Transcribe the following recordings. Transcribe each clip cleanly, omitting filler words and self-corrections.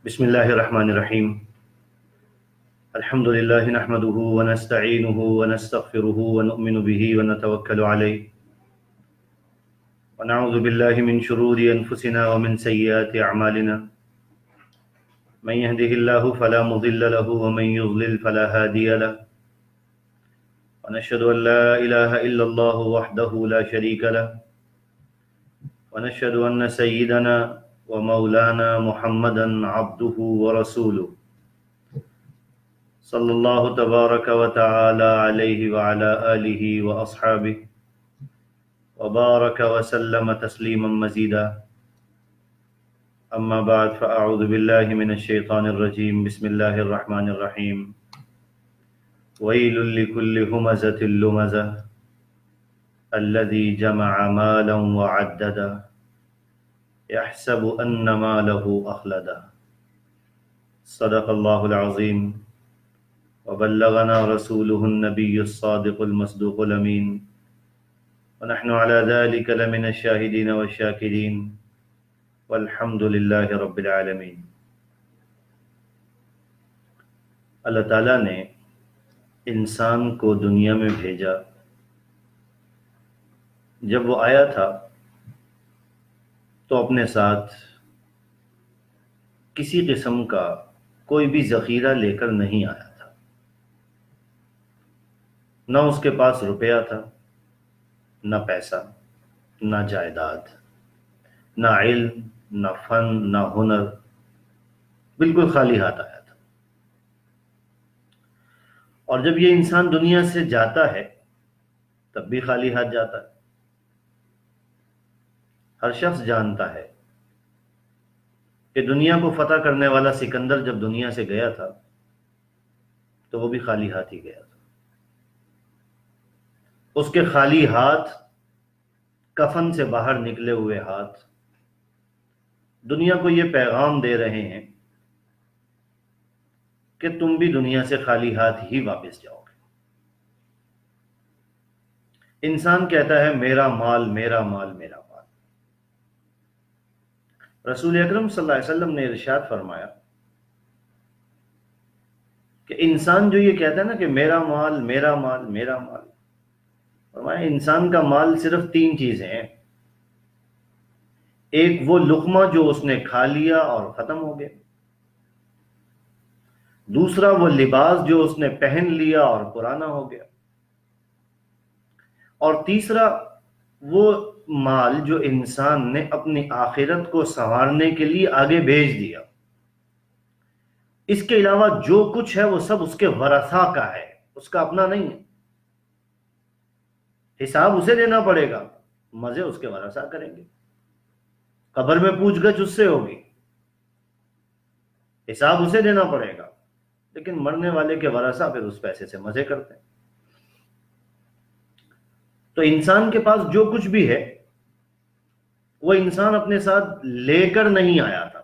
بسم الله الرحمن الرحيم. الحمد لله نحمده ونستعينه ونستغفره ونؤمن به ونتوكل عليه ونعوذ بالله من شرور أنفسنا ومن سيئات أعمالنا. من يهده الله فلا مضل له ومن يضلل فلا هادي له. ونشهد أن لا إله إلا الله وحده لا شريك له. ونشهد أن سيدنا ومولانا محمدا عبده ورسوله صلى الله تبارك وتعالى عليه وعلى آله وأصحابه وبارك وسلم تسليما مزيدا. أما بعد فأعوذ بالله من الشيطان الرجيم. بسم الله الرحمن الرحيم. ويل لكل همزة لمزة الذي جمع مالا وعدده يحسب أن ماله أخلده. صدق الله العظيم وبلغنا رسوله النبي الصادق المصدوق الأمين ونحن على ذلك لمن الشاهدين والشاكرين والحمد لله رب العالمين. اللہ تعالیٰ نے انسان کو دنیا میں بھیجا. جب وہ آیا تھا تو اپنے ساتھ کسی قسم کا کوئی بھی ذخیرہ لے کر نہیں آیا تھا. نہ اس کے پاس روپیہ تھا، نہ پیسہ، نہ جائیداد، نہ علم، نہ فن، نہ ہنر. بالکل خالی ہاتھ آیا تھا. اور جب یہ انسان دنیا سے جاتا ہے تب بھی خالی ہاتھ جاتا ہے. ہر شخص جانتا ہے کہ دنیا کو فتح کرنے والا سکندر جب دنیا سے گیا تھا تو وہ بھی خالی ہاتھ ہی گیا تھا. اس کے خالی ہاتھ، کفن سے باہر نکلے ہوئے ہاتھ، دنیا کو یہ پیغام دے رہے ہیں کہ تم بھی دنیا سے خالی ہاتھ ہی واپس جاؤ گے. انسان کہتا ہے میرا مال میرا مال میرا مال. رسول اکرم صلی اللہ علیہ وسلم نے ارشاد فرمایا کہ انسان جو یہ کہتا ہے نا کہ میرا مال میرا مال میرا مال، فرمایا انسان کا مال صرف 3 چیزیں ہیں. ایک وہ لقمہ جو اس نے کھا لیا اور ختم ہو گیا. دوسرا وہ لباس جو اس نے پہن لیا اور پرانا ہو گیا. اور تیسرا وہ مال جو انسان نے اپنی آخرت کو سنوارنے کے لیے آگے بھیج دیا. اس کے علاوہ جو کچھ ہے وہ سب اس کے ورثہ کا ہے، اس کا اپنا نہیں ہے. حساب اسے دینا پڑے گا، مزے اس کے ورثہ کریں گے. قبر میں پوچھ گچھ اس سے ہوگی، حساب اسے دینا پڑے گا، لیکن مرنے والے کے ورثہ پھر اس پیسے سے مزے کرتے ہیں. تو انسان کے پاس جو کچھ بھی ہے وہ انسان اپنے ساتھ لے کر نہیں آیا تھا.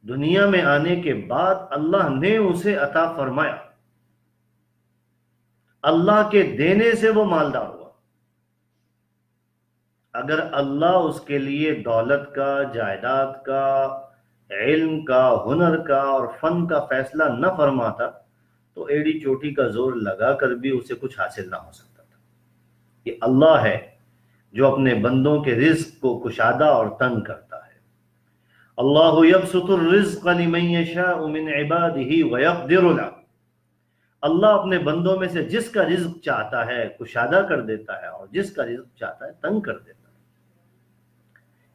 دنیا میں آنے کے بعد اللہ نے اسے عطا فرمایا. اللہ کے دینے سے وہ مالدار ہوا. اگر اللہ اس کے لیے دولت کا، جائیداد کا، علم کا، ہنر کا اور فن کا فیصلہ نہ فرماتا تو ایڑی چوٹی کا زور لگا کر بھی اسے کچھ حاصل نہ ہو سکتا تھا. یہ اللہ ہے جو اپنے بندوں کے رزق کو کشادہ اور تنگ کرتا ہے. اللہ یبسط الرزق لمن یشاء من عباده ویقدر له. اللہ اپنے بندوں میں سے جس کا رزق چاہتا ہے کشادہ کر دیتا ہے اور جس کا رزق چاہتا ہے تنگ کر دیتا ہے.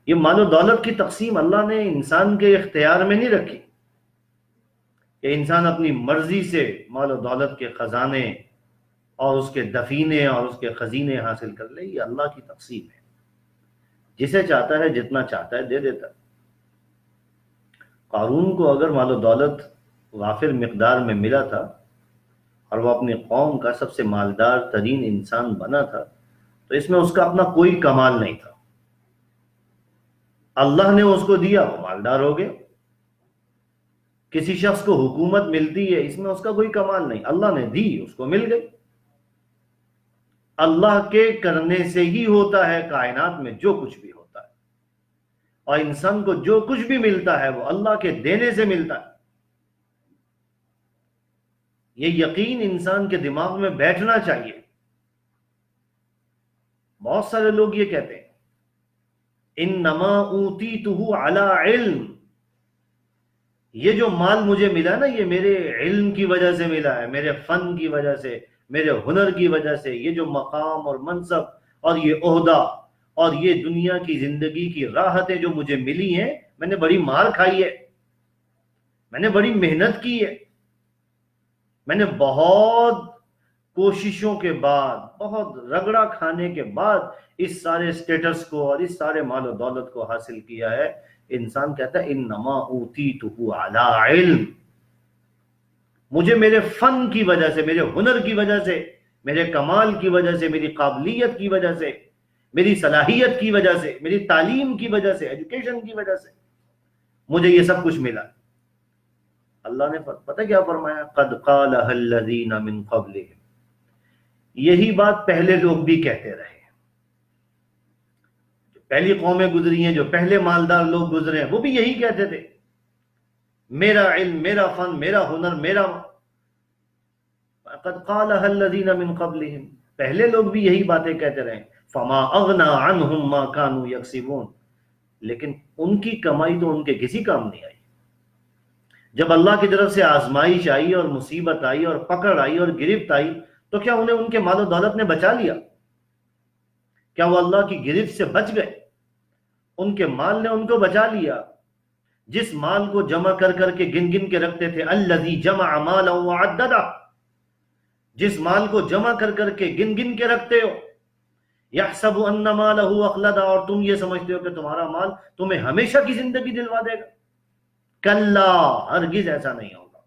یہ مال و دولت کی تقسیم اللہ نے انسان کے اختیار میں نہیں رکھی کہ انسان اپنی مرضی سے مال و دولت کے خزانے اور اس کے دفینے اور اس کے خزینے حاصل کر لے. یہ اللہ کی تقسیم ہے. جسے چاہتا ہے جتنا چاہتا ہے دے دیتا ہے. قارون کو اگر مال و دولت وافر مقدار میں ملا تھا اور وہ اپنی قوم کا سب سے مالدار ترین انسان بنا تھا تو اس میں اس کا اپنا کوئی کمال نہیں تھا. اللہ نے اس کو دیا، وہ مالدار ہو گیا. کسی شخص کو حکومت ملتی ہے، اس میں اس کا کوئی کمال نہیں، اللہ نے دی، اس کو مل گئی. اللہ کے کرنے سے ہی ہوتا ہے کائنات میں جو کچھ بھی ہوتا ہے. اور انسان کو جو کچھ بھی ملتا ہے وہ اللہ کے دینے سے ملتا ہے. یہ یقین انسان کے دماغ میں بیٹھنا چاہیے. بہت سارے لوگ یہ کہتے ہیں انما اوتیتہ علی علم، یہ جو مال مجھے ملا نا یہ میرے علم کی وجہ سے ملا ہے، میرے فن کی وجہ سے، میرے ہنر کی وجہ سے. یہ جو مقام اور منصب اور یہ عہدہ اور یہ دنیا کی زندگی کی راحتیں جو مجھے ملی ہیں، میں نے بڑی مار کھائی ہے، میں نے بڑی محنت کی ہے، میں نے بہت کوششوں کے بعد، بہت رگڑا کھانے کے بعد اس سارے سٹیٹس کو اور اس سارے مال و دولت کو حاصل کیا ہے. انسان کہتا ہے انما اوتیتہ علی علم، مجھے میرے فن کی وجہ سے، میرے ہنر کی وجہ سے، میرے کمال کی وجہ سے، میری قابلیت کی وجہ سے، میری صلاحیت کی وجہ سے، میری تعلیم کی وجہ سے، ایجوکیشن کی وجہ سے مجھے یہ سب کچھ ملا. اللہ نے پتہ کیا فرمایا؟ قد قالها الذین من قبلہم، یہی بات پہلے لوگ بھی کہتے رہے، جو پہلی قومیں گزری ہیں، جو پہلے مالدار لوگ گزرے ہیں، وہ بھی یہی کہتے تھے میرا علم، میرا فن، میرا ہنر، میرا. قد قالها الذین من قبلہم، پہلے لوگ بھی یہی باتیں کہتے رہے. فما اغنى عنہم ما كانوا یکسبون، لیکن ان کی کمائی تو ان کے کسی کام نہیں آئی. جب اللہ کی طرف سے آزمائش آئی اور مصیبت آئی اور پکڑ آئی اور گرفت آئی تو کیا انہیں ان کے مال و دولت نے بچا لیا؟ کیا وہ اللہ کی گرفت سے بچ گئے؟ ان کے مال نے ان کو بچا لیا. جس مال کو جمع کر کر کے گن گن کے رکھتے تھے، الذی جمع مالا وعددہ، جس مال کو جمع کر کر کے گن گن کے رکھتے ہو، یحسب ان مالہ اخلدہ، اور تم یہ سمجھتے ہو کہ تمہارا مال تمہیں ہمیشہ کی زندگی دلوا دے گا. کلا، ہرگز ایسا نہیں ہوگا.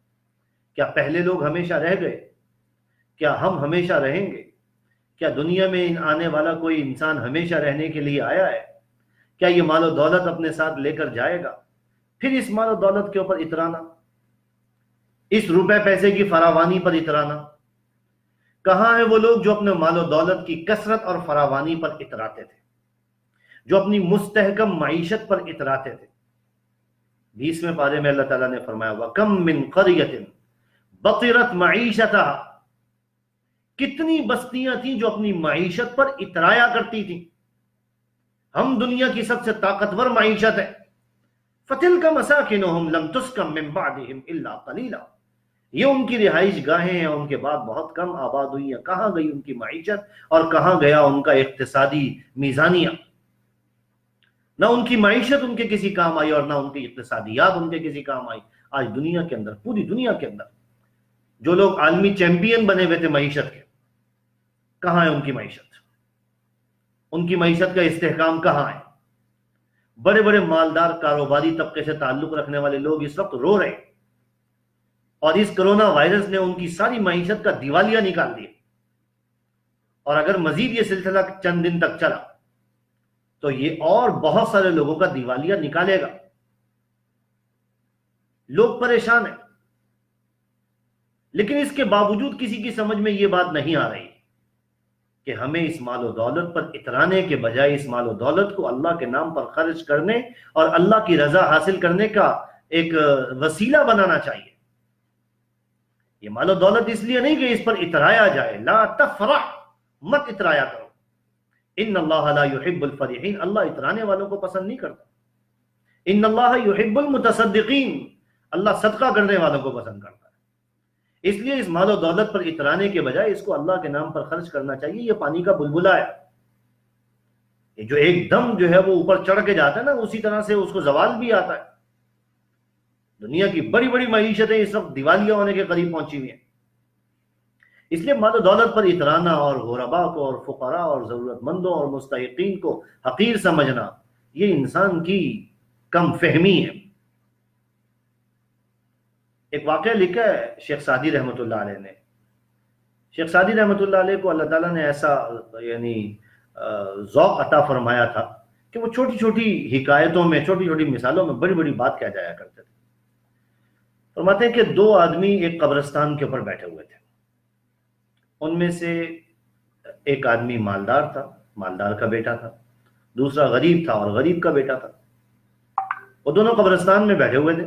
کیا پہلے لوگ ہمیشہ رہ گئے؟ کیا ہم ہمیشہ رہیں گے؟ کیا دنیا میں آنے والا کوئی انسان ہمیشہ رہنے کے لیے آیا ہے؟ کیا یہ مال و دولت اپنے ساتھ لے کر جائے گا؟ پھر اس مال و دولت کے اوپر اترانا، اس روپے پیسے کی فراوانی پر اترانا. کہاں ہیں وہ لوگ جو اپنے مال و دولت کی کثرت اور فراوانی پر اتراتے تھے، جو اپنی مستحکم معیشت پر اتراتے تھے؟ 20ویں پارے میں اللہ تعالیٰ نے فرمایا وَكَم مِّن قَرْيَةٍ بَطِرَتْ مَعِيشَتَهَا، کتنی بستیاں تھیں جو اپنی معیشت پر اترایا کرتی تھیں. ہم دنیا کی سب سے طاقتور معیشت ہے. فَتِلْكَ مَسَاكِنُهُمْ لَمْ تُسْكَن مِّن بَعْدِهِمْ إِلَّا قَلِيلًا، یہ ان کی رہائش گاہیں ہیں، ان کے بعد بہت کم آباد ہوئی ہیں. کہاں گئی ان کی معیشت اور کہاں گیا ان کا اقتصادی میزانیہ؟ نہ ان کی معیشت ان کے کسی کام آئی اور نہ ان کی اقتصادیات ان کے کسی کام آئی. آج دنیا کے اندر، پوری دنیا کے اندر جو لوگ عالمی چیمپئن بنے ہوئے تھے معیشت کے، کہاں ہے ان کی معیشت؟ ان کی معیشت کا استحکام کہاں ہے؟ بڑے بڑے مالدار کاروباری طبقے سے تعلق رکھنے والے لوگ اس وقت رو رہے ہیں، اور اس کرونا وائرس نے ان کی ساری معیشت کا دیوالیہ نکال دیا. اور اگر مزید یہ سلسلہ چند دن تک چلا تو یہ اور بہت سارے لوگوں کا دیوالیہ نکالے گا. لوگ پریشان ہیں، لیکن اس کے باوجود کسی کی سمجھ میں یہ بات نہیں آ رہی کہ ہمیں اس مال و دولت پر اترانے کے بجائے اس مال و دولت کو اللہ کے نام پر خرچ کرنے اور اللہ کی رضا حاصل کرنے کا ایک وسیلہ بنانا چاہیے. یہ مال و دولت اس لیے نہیں کہ اس پر اترایا جائے. لا تفرح، مت اترایا کرو. ان اللہ لا يحب الفرحین، اللہ اترانے والوں کو پسند نہیں کرتا. ان اللہ يحب المتصدقین، اللہ صدقہ کرنے والوں کو پسند کرتا ہے. اس لیے اس مال و دولت پر اترانے کے بجائے اس کو اللہ کے نام پر خرچ کرنا چاہیے. یہ پانی کا بلبلہ ہے، یہ جو ایک دم جو ہے وہ اوپر چڑھ کے جاتا ہے نا، اسی طرح سے اس کو زوال بھی آتا ہے. دنیا کی بڑی بڑی معیشتیں اس وقت دیوالیہ ہونے کے قریب پہنچی ہوئی ہیں. اس لیے مال و دولت پر اترانا اور غربا کو اور فقراء اور ضرورت مندوں اور مستحقین کو حقیر سمجھنا، یہ انسان کی کم فہمی ہے. ایک واقعہ لکھا ہے شیخ سعدی رحمۃ اللہ علیہ نے. شیخ سعدی رحمۃ اللہ علیہ کو اللہ تعالیٰ نے ایسا یعنی ذوق عطا فرمایا تھا کہ وہ چھوٹی چھوٹی حکایتوں میں، چھوٹی چھوٹی مثالوں میں بڑی بڑی بات کہہ جایا کرتے تھے. فرماتے ہیں کہ 2 آدمی ایک قبرستان کے اوپر بیٹھے ہوئے تھے. ان میں سے ایک آدمی مالدار تھا، مالدار کا بیٹا تھا. دوسرا غریب تھا اور غریب کا بیٹا تھا. وہ دونوں قبرستان میں بیٹھے ہوئے تھے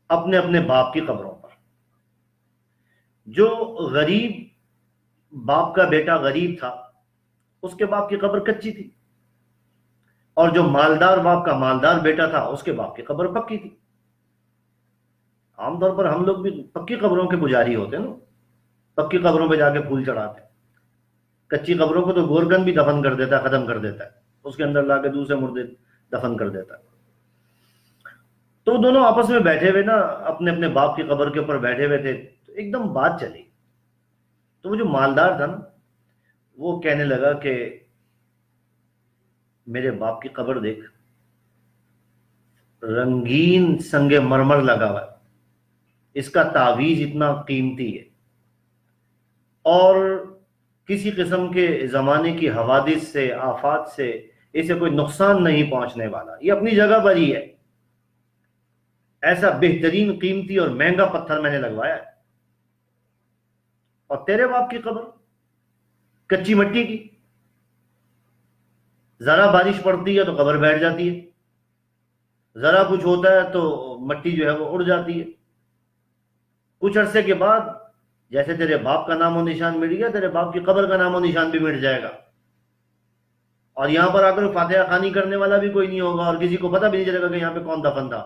اپنے اپنے باپ کی قبروں پر. جو غریب باپ کا بیٹا غریب تھا اس کے باپ کی قبر کچی تھی، اور جو مالدار باپ کا مالدار بیٹا تھا اس کے باپ کی قبر پکی تھی. عام طور پر ہم لوگ بھی پکی قبروں کے پجاری ہوتے ہیں نا، پکی قبروں پہ جا کے پھول چڑھاتے ہیں. کچی قبروں کو تو گورکن بھی دفن کر دیتا ہے، ختم کر دیتا ہے، اس کے اندر لا کے دوسرے مردے دفن کر دیتا ہے. تو دونوں آپس میں بیٹھے ہوئے نا اپنے اپنے باپ کی قبر کے اوپر بیٹھے ہوئے تھے، تو ایک دم بات چلی. تو وہ جو مالدار تھا نا وہ کہنے لگا کہ میرے باپ کی قبر دیکھ، رنگین سنگ مرمر لگا ہوا ہے، اس کا تعویذ اتنا قیمتی ہے، اور کسی قسم کے زمانے کی حوادث سے آفات سے اسے کوئی نقصان نہیں پہنچنے والا، یہ اپنی جگہ پر ہی ہے. ایسا بہترین قیمتی اور مہنگا پتھر میں نے لگوایا ہے. اور تیرے باپ کی قبر کچی مٹی کی، ذرا بارش پڑتی ہے تو قبر بیٹھ جاتی ہے، ذرا کچھ ہوتا ہے تو مٹی جو ہے وہ اڑ جاتی ہے. کچھ عرصے کے بعد جیسے تیرے باپ کا نام و نشان مٹ گیا، تیرے باپ کی قبر کا نام و نشان بھی مٹ جائے گا، اور یہاں پر آ کر فاتحہ خوانی کرنے والا بھی کوئی نہیں ہوگا، اور کسی کو پتہ بھی نہیں چلے گا کہ یہاں پہ کون دفن تھا.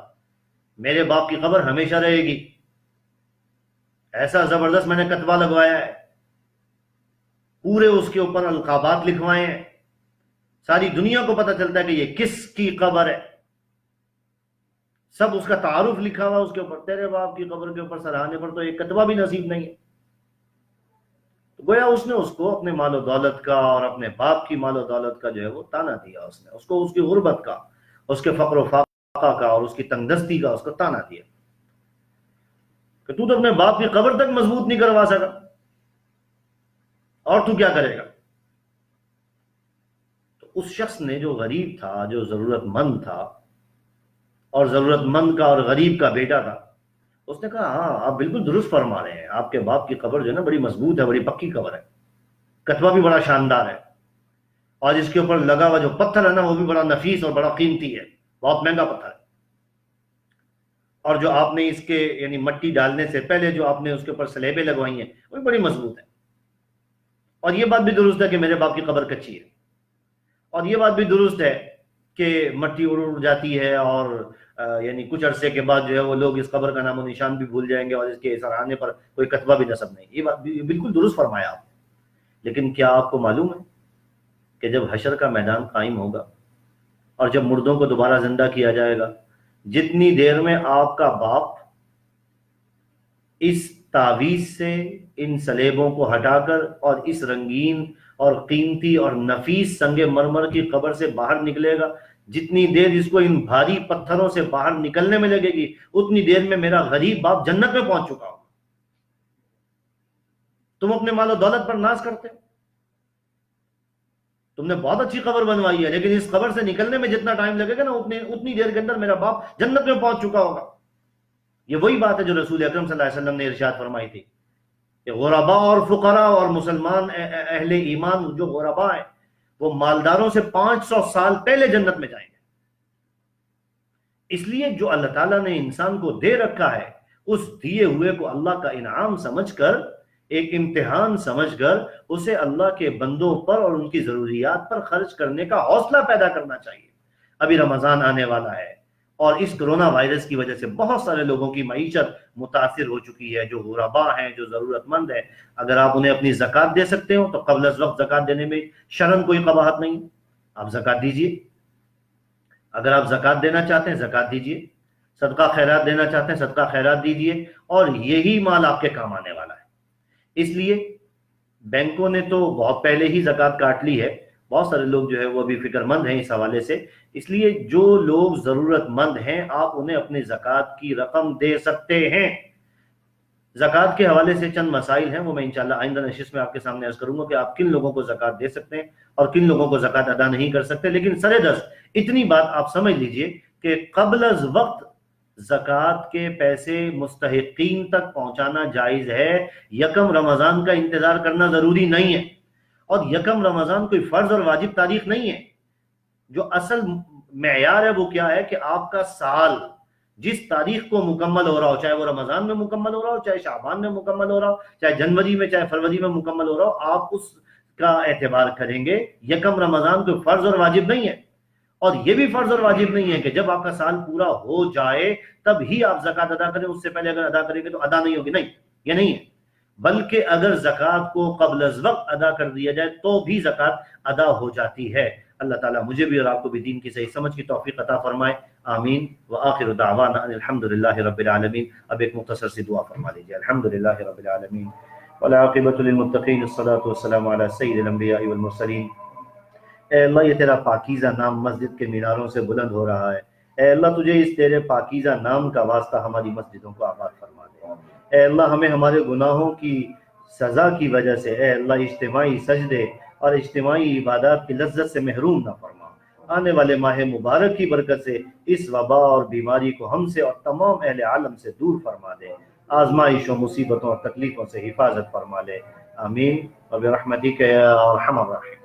میرے باپ کی قبر ہمیشہ رہے گی. ایسا زبردست میں نے کتبہ لگوایا ہے، پورے اس کے اوپر القابات لکھوائے ہیں، ساری دنیا کو پتہ چلتا ہے کہ یہ کس کی قبر ہے، سب اس کا تعارف لکھا ہوا اس کے اوپر. تیرے باپ کی قبر کے اوپر سراہنے پر تو ایک کتبہ بھی نصیب نہیں ہے. گویا اس نے اس کو اپنے مال و دولت کا اور اپنے باپ کی مال و دولت کا جو ہے وہ تانا دیا، اس نے اس کو اس کی غربت کا، اس کے فقر و فاقہ کا اور اس کی تنگ دستی کا اس کو تانا دیا کہ تو اپنے باپ کی قبر تک مضبوط نہیں کروا سکا، اور تو کیا کرے گا. تو اس شخص نے جو غریب تھا، جو ضرورت مند تھا، اور ضرورت مند کا اور غریب کا بیٹا تھا، اس نے کہا ہاں آپ بالکل درست فرما رہے ہیں، آپ کے باپ کی قبر جو ہے نا بڑی مضبوط ہے، بڑی پکی قبر ہے، کتبہ بھی بڑا شاندار ہے، اور اس کے اوپر لگا ہوا جو پتھر ہے نا وہ بھی بڑا نفیس اور بڑا قیمتی ہے، بہت مہنگا پتھر ہے. اور جو آپ نے اس کے یعنی مٹی ڈالنے سے پہلے جو آپ نے اس کے اوپر سلیبیں لگوائی ہیں وہ بھی بڑی مضبوط ہیں. اور یہ بات بھی درست ہے کہ میرے باپ کی قبر کچی ہے، اور یہ بات بھی درست ہے کہ مٹی اڑ جاتی ہے، اور یعنی کچھ عرصے کے بعد جو ہے وہ لوگ اس قبر کا نام و نشان بھی بھول جائیں گے، اور اس کے سراہنے پر کوئی کتبہ بھی نصب نہیں. یہ بات بھی بالکل درست فرمایا آپ نے. لیکن کیا آپ کو معلوم ہے کہ جب حشر کا میدان قائم ہوگا اور جب مردوں کو دوبارہ زندہ کیا جائے گا، جتنی دیر میں آپ کا باپ اس تعویذ سے ان سلیبوں کو ہٹا کر اور اس رنگین اور قیمتی اور نفیس سنگ مرمر کی قبر سے باہر نکلے گا، جتنی دیر اس کو ان بھاری پتھروں سے باہر نکلنے میں لگے گی، اتنی دیر میں میرا غریب باپ جنت میں پہنچ چکا ہوگا. تم اپنے مال و دولت پر ناز کرتے ہو، تم نے بہت اچھی قبر بنوائی ہے، لیکن اس قبر سے نکلنے میں جتنا ٹائم لگے گا نا اتنی دیر کے اندر میرا باپ جنت میں پہنچ چکا ہوگا. یہ وہی بات ہے جو رسول اکرم صلی اللہ علیہ وسلم نے ارشاد فرمائی تھی کہ غرباء اور فقراء اور مسلمان اہل ایمان جو غرباء ہیں وہ مالداروں سے 500 سال پہلے جنت میں جائیں گے. اس لیے جو اللہ تعالیٰ نے انسان کو دے رکھا ہے اس دیے ہوئے کو اللہ کا انعام سمجھ کر، ایک امتحان سمجھ کر اسے اللہ کے بندوں پر اور ان کی ضروریات پر خرچ کرنے کا حوصلہ پیدا کرنا چاہیے. ابھی رمضان آنے والا ہے، اور اس کرونا وائرس کی وجہ سے بہت سارے لوگوں کی معیشت متاثر ہو چکی ہے، جو غرباء ہیں، جو ضرورت مند ہیں. اگر آپ انہیں اپنی زکوٰۃ دے سکتے ہو تو قبل از وقت زکوٰۃ دینے میں شرعاً کوئی قباحت نہیں، آپ زکوٰۃ دیجیے. اگر آپ زکوٰۃ دینا چاہتے ہیں زکوٰۃ دیجیے، صدقہ خیرات دینا چاہتے ہیں صدقہ خیرات دیجیے، اور یہی مال آپ کے کام آنے والا ہے. اس لیے بینکوں نے تو بہت پہلے ہی زکوٰۃ کاٹ لی ہے، بہت سارے لوگ جو ہے وہ ابھی فکر مند ہیں اس حوالے سے. اس لیے جو لوگ ضرورت مند ہیں آپ انہیں اپنی زکوٰۃ کی رقم دے سکتے ہیں. زکوٰۃ کے حوالے سے چند مسائل ہیں، وہ میں انشاءاللہ آئندہ نشست میں آپ کے سامنے عرض کروں گا کہ آپ کن لوگوں کو زکوٰۃ دے سکتے ہیں اور کن لوگوں کو زکوٰۃ ادا نہیں کر سکتے. لیکن سر دست اتنی بات آپ سمجھ لیجئے کہ قبل از وقت زکوٰۃ کے پیسے مستحقین تک پہنچانا جائز ہے. یکم رمضان کا انتظار کرنا ضروری نہیں ہے، اور یکم رمضان کوئی فرض اور واجب تاریخ نہیں ہے. جو اصل معیار ہے وہ کیا ہے کہ آپ کا سال جس تاریخ کو مکمل ہو رہا ہو، چاہے وہ رمضان میں مکمل ہو رہا ہو، چاہے شعبان میں مکمل ہو رہا ہو، چاہے جنوری میں، چاہے فروری میں مکمل ہو رہا ہو، آپ اس کا اعتبار کریں گے۔ یکم رمضان کوئی فرض اور واجب نہیں ہے، اور یہ بھی فرض اور واجب نہیں ہے کہ جب آپ کا سال پورا ہو جائے تب ہی آپ زکوٰۃ ادا کریں، اس سے پہلے اگر ادا کریں گے تو ادا نہیں ہوگی، نہیں، یہ نہیں ہے۔ بلکہ اگر زکوٰۃ کو قبل از وقت ادا کر دیا جائے تو بھی زکوٰۃ ادا ہو جاتی ہے۔ اللہ تعالیٰ مجھے بھی اور آپ کو بھی دین کی صحیح سمجھ کی توفیق عطا فرمائے، آمین۔ وآخر دعوانا ان الحمدللہ رب العالمین۔ اب ایک مختصر سی دعا فرما لیجیے۔ الحمدللہ رب العالمین والعاقبۃ للمتقین، الصلاۃ والسلام علی سید الانبیاء والمرسلین۔ اے اللہ یہ تیرا پاکیزہ نام مسجد کے میناروں سے بلند ہو رہا ہے، اے اللہ تجھے اس تیرے پاکیزہ نام کا واسطہ ہماری مسجدوں کو آباد فرما دے۔ اے اللہ ہمیں ہمارے گناہوں کی سزا کی وجہ سے اے اللہ اجتماعی سجدے اور اجتماعی عبادات کی لذت سے محروم نہ فرما۔ آنے والے ماہ مبارک کی برکت سے اس وبا اور بیماری کو ہم سے اور تمام اہل عالم سے دور فرما دے، آزمائشوں، مصیبتوں اور تکلیفوں سے حفاظت فرما لے، آمین۔ وبرحمتک یا ارحم الراحمین۔